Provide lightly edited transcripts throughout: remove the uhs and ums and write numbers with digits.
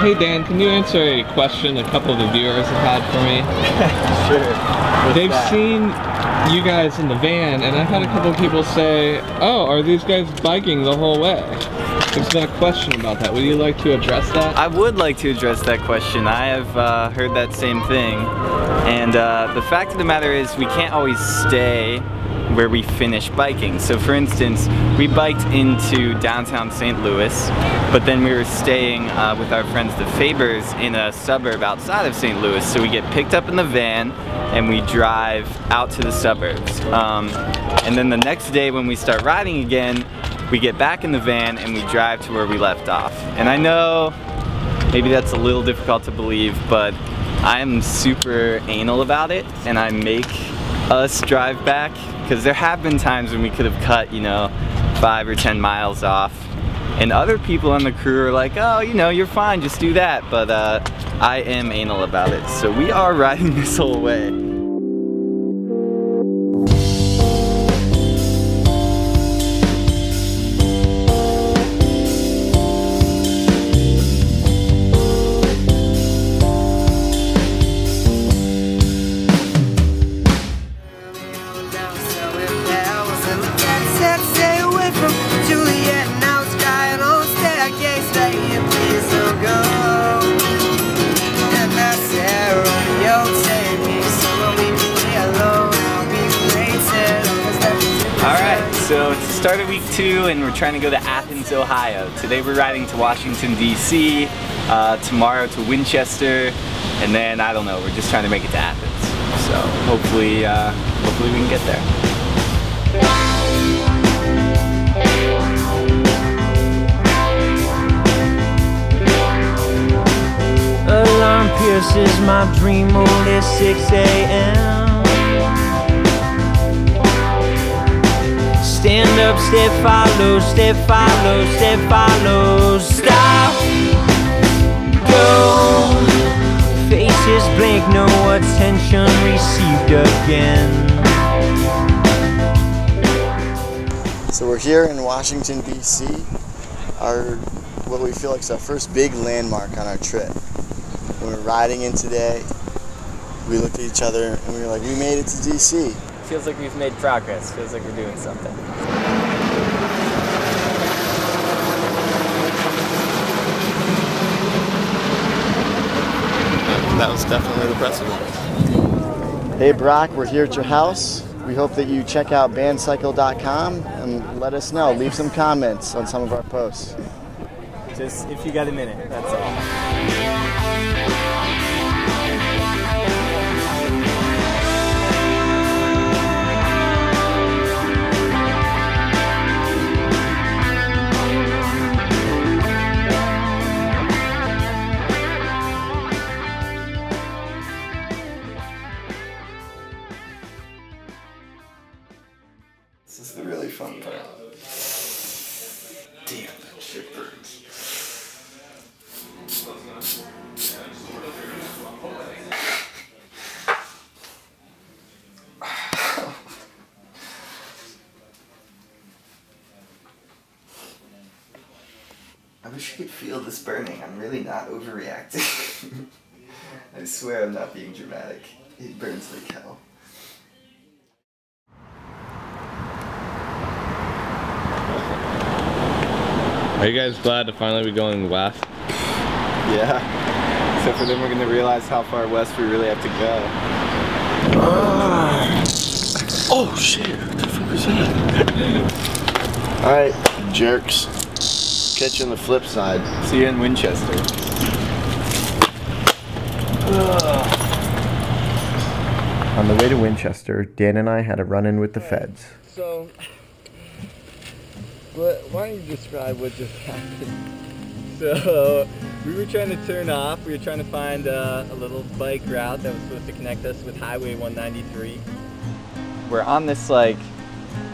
Hey Dan, can you answer a question a couple of the viewers have had for me? Sure. They've seen you guys in the van, and I've had a couple of people say, oh, are these guys biking the whole way? There's been a question about that. Would you like to address that? I would like to address that question. I have heard that same thing. And the fact of the matter is we can't always stay where we finish biking. So for instance, we biked into downtown St. Louis, but then we were staying with our friends the Fabers in a suburb outside of St. Louis. So we get picked up in the van and we drive out to the suburbs. And then the next day when we start riding again, we get back in the van and we drive to where we left off. And I know maybe that's a little difficult to believe, but I am super anal about it, and I make us drive back, because there have been times when we could have cut, you know, 5 or 10 miles off, and other people on the crew are like, oh, you know, you're fine, just do that. But I am anal about it, so we are riding this whole way. So it's the start of week 2 and we're trying to go to Athens, Ohio. Today we're riding to Washington, D.C., tomorrow to Winchester, and then, I don't know, we're just trying to make it to Athens. So hopefully, hopefully we can get there. Alarm pierces my dream only at 6 a.m. Stand up, step follow, step follow, step follow. Stop, go. Faces blank, no attention received again. So we're here in Washington, D.C. What we feel like is our first big landmark on our trip. When we were riding in today, we looked at each other and we were like, we made it to D.C. Feels like we've made progress. Feels like we're doing something. That was definitely the precedent. Hey Brock, we're here at your house. We hope that you check out Bandcycle.com and let us know. Leave some comments on some of our posts. Just if you got a minute, that's all. This is the really fun part. Damn, that shit burns. I wish you could feel this burning. I'm really not overreacting. I swear I'm not being dramatic. It burns like hell. Are you guys glad to finally be going west? Yeah. Except for then we're gonna realize how far west we really have to go. Oh shit, what the fuck was that? Alright, jerks. Catch you on the flip side. See you in Winchester. On the way to Winchester, Dan and I had a run-in with the feds. So, why don't you describe what just happened? So, we were trying to turn off. We were trying to find a little bike route that was supposed to connect us with Highway 193. We're on this, like,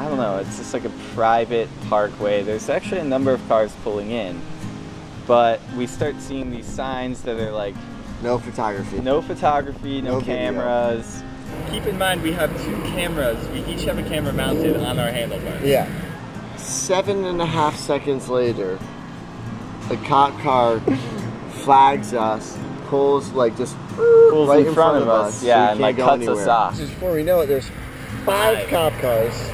I don't know, it's just like a private parkway. There's actually a number of cars pulling in, but we start seeing these signs that are like, no photography. No photography, no cameras. Keep in mind we have 2 cameras. We each have a camera mounted on our handlebars. Yeah. 7.5 seconds later, a cop car flags us, pulls like just Pulls right in front of us, so yeah, we and like can't go cuts us anywhere. off. Just before we know it, there's 5 cop cars,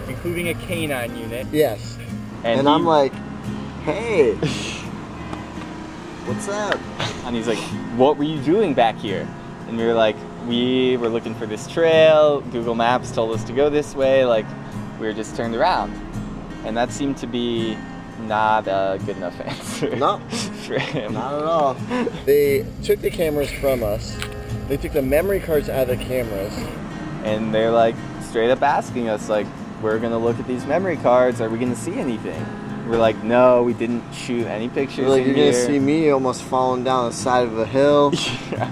including a canine unit. Yes. And I'm like, hey, what's up? and he's like, what were you doing back here? And we were like, we were looking for this trail. Google Maps told us to go this way. Like, we were just turned around. And that seemed to be not a good enough answer. No, for him. not at all. They took the cameras from us. They took the memory cards out of the cameras. And they're like straight up asking us, like, we're gonna look at these memory cards. Are we gonna see anything? We're like, no, we didn't shoot any pictures. Like, in you're here. gonna see me almost falling down the side of a hill. Yeah.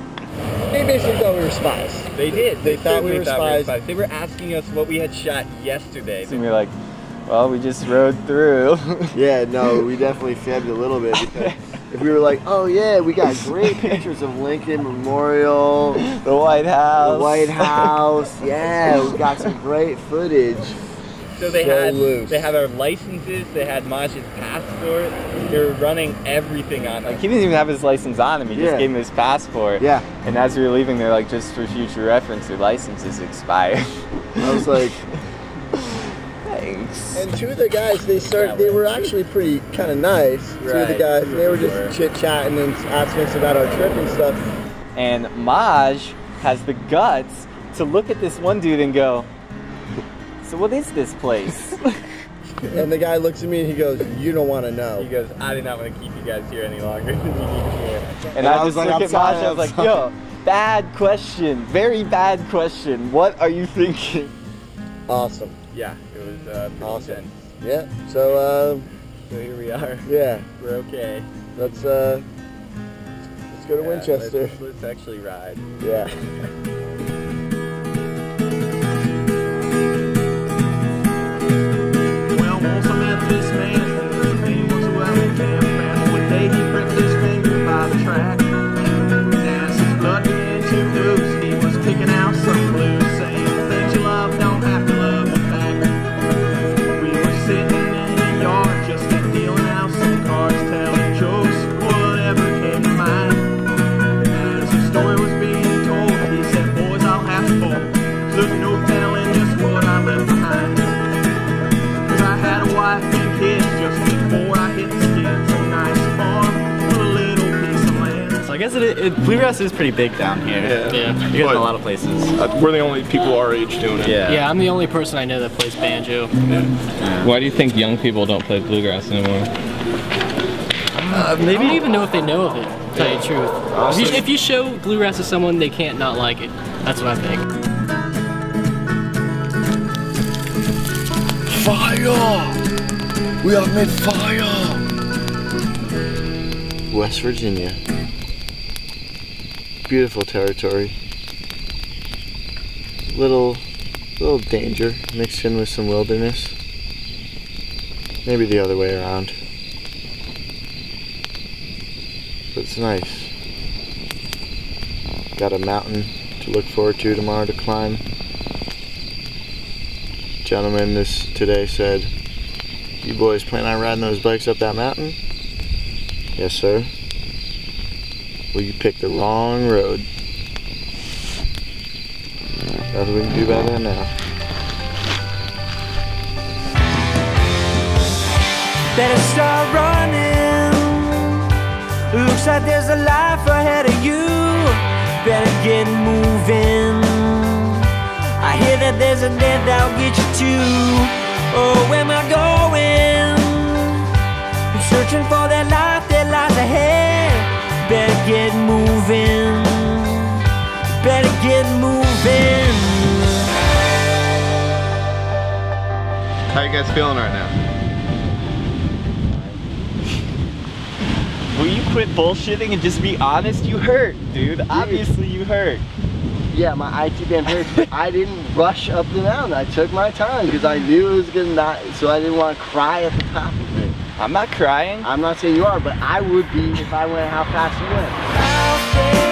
They basically thought we were spies. They did. They thought we were certainly spies. They were asking us what we had shot yesterday. And we were like, well, we just rode through. Yeah, no, we definitely fibbed a little bit because if we were like, oh yeah, we got great pictures of Lincoln Memorial, The White House. the White House, yeah, we got some great footage. So they So had loose. they had our licenses, they had Maj's passport, they were running everything on us. He didn't even have his license on him. He Yeah. just gave him his passport. Yeah. And as we were leaving, they're like, just for future reference, your license is expired. I was like, Thanks. And 2 of the guys, they were actually pretty kind of nice. 2 of the guys, they were just chit-chatting and asking us about our trip and stuff. And Maj has the guts to look at this one dude and go, so what is this place? And the guy looks at me and he goes, you don't want to know. He goes, I do not want to keep you guys here any longer. And I I just was like, look I'm at Maj, sorry, I was like, I'm yo, bad question. Very bad question. What are you thinking? Awesome. Yeah, it was awesome. Yeah, so here we are. Yeah, we're okay. Let's go to Winchester. Let's actually ride. Yeah. Well, once I met this man, his name was Wellington, and one day he pricked his finger by the track. And as his blood began to ooze, he was picking out some blues, saying things you love don't have to love them back. We were sitting in the yard, just dealing out some cards, telling jokes, whatever came to mind. As the story was being told, he said, boys, I'll have to fall. There's no telling just what I left behind. I had a wife and kids just before I hit the skids. A nice farm with a little piece of land. So I guess bluegrass is pretty big down here. Yeah. You get it in a lot of places. We're the only people our age doing it. Yeah. I'm the only person I know that plays banjo. Why do you think young people don't play bluegrass anymore? I don't even know if they know of it, to tell you the truth. If you show bluegrass to someone, they can't not like it. That's what I think. fire! We have made fire! West Virginia. Beautiful territory. Little danger mixed in with some wilderness. Maybe the other way around. But it's nice. Got a mountain to look forward to tomorrow to climb. Gentleman today said, "You boys plan on riding those bikes up that mountain?" "Yes, sir." "Well, you picked the wrong road." Nothing we can do about that now. Better start running. Looks like there's a life ahead of you. Better get moving. I hear that there's a death that'll get you too. Oh, where am I going? I'm searching for that life that lies ahead. Better get moving. Better get moving. How you guys feeling right now? Will you quit bullshitting and just be honest? You hurt, dude. Obviously you hurt. Yeah, my IT band hurts, but I didn't rush up the mountain. I took my time because I knew it was gonna not, so I didn't want to cry at the top of it. I'm not crying. I'm not saying you are, but I would be if I went how fast you went. I'll stay